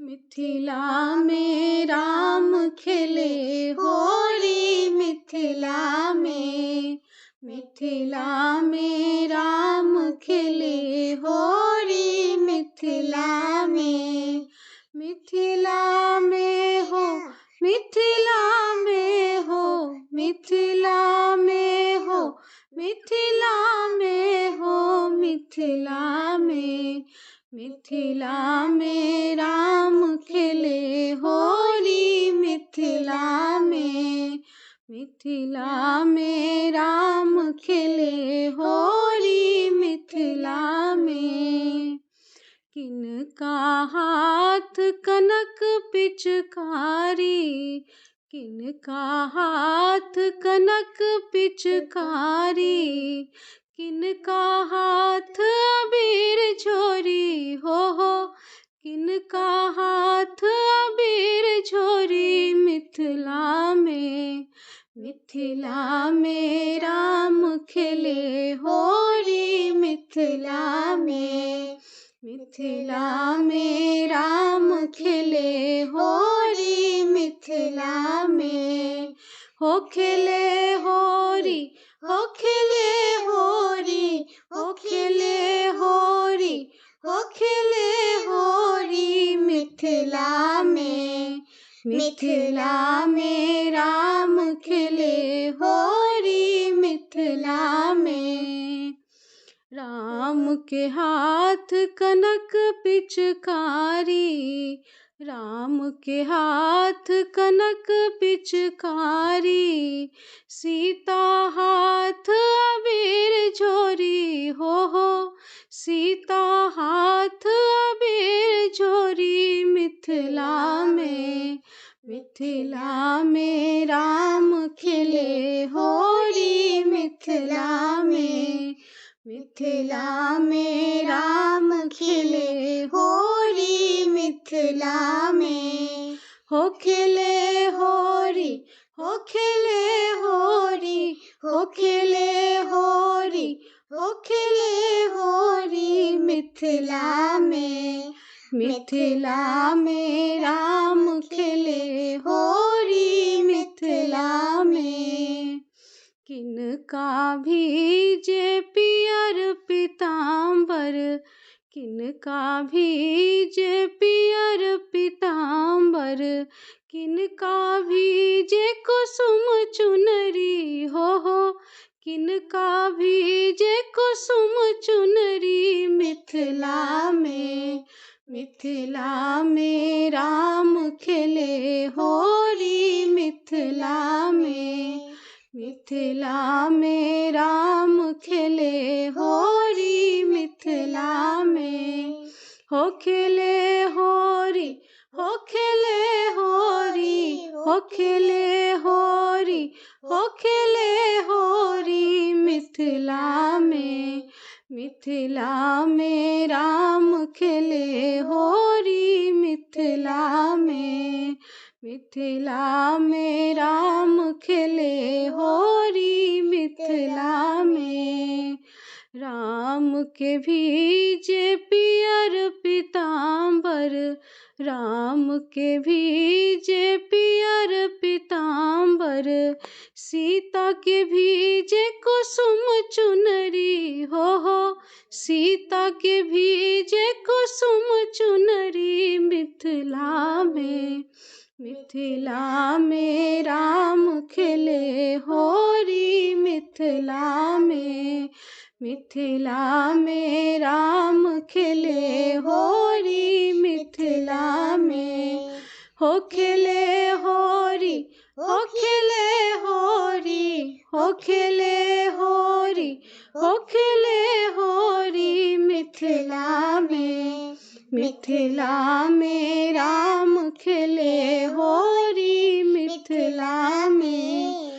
मिथिला में राम खेले होरी, मिथिला में राम खेले होरी, मिथिला में हो, मिथिला में हो, मिथिला में हो, मिथिला में हो, मिथिला में राम खेले होरी, मिथिला में राम खेले होरी, मिथिला में किनका हाथ कनक पिचकारी, किनका हाथ कनक पिचकारी, किनका हाथ अबीर झोरी हो, किनका हाथ अबीर झोरी, मिथिला में राम खेले होरी, मिथिला में राम खेले होरी, मिथिला में हो खेले होरी, हो खेले होरी, हो खेले होरी, हो खेले होरी, मिथिला में राम खेले होरी, मिथिला में राम के हाथ कनक पिचकारी, राम के हाथ कनक पिचकारी, सीता हाथ अबीर झोरी हो, सीता हाथ अबीर झोरी, मिथिला में राम खेले होरी, मिथिला में राम खेले होरी, मिथिला में हो खेले होरी, हो खेले होरी, हो खेले होरी, हो खेले होरी, मिथिला में राम खेले होरी, मिथिला में किनका भीजे पियर पीताम्बर, किनका भीजे पियर पीताम्बर, किनका भीजे कुसुम चुनरी हो, किनका भीजे कुसुम चुनरी, मिथिला में राम खेले होरी, मिथिला में राम खेले होरी, मिथिला में हो खेले होरी, हो खेले होरी, हो खेले होरी, हो खेले होरी, मिथिला में राम खेले होरी, मिथिला में राम खेले होरी, मिथिला में राम के भीजे पियर पीताम्बर, राम के भीजे पियर पीताम्बर, सीता के भीजे कुसुम चुनरी हो, सीता के भीजे कुसुम चुनरी, मिथिला में राम खेले होरी, मिथिला में राम खेले होरी, मिथिला में हो खेले होरी, हो खेले होरी, हो खेले होरी, हो खेले होरी, मिथिला में राम खेले होरी, मिथिला में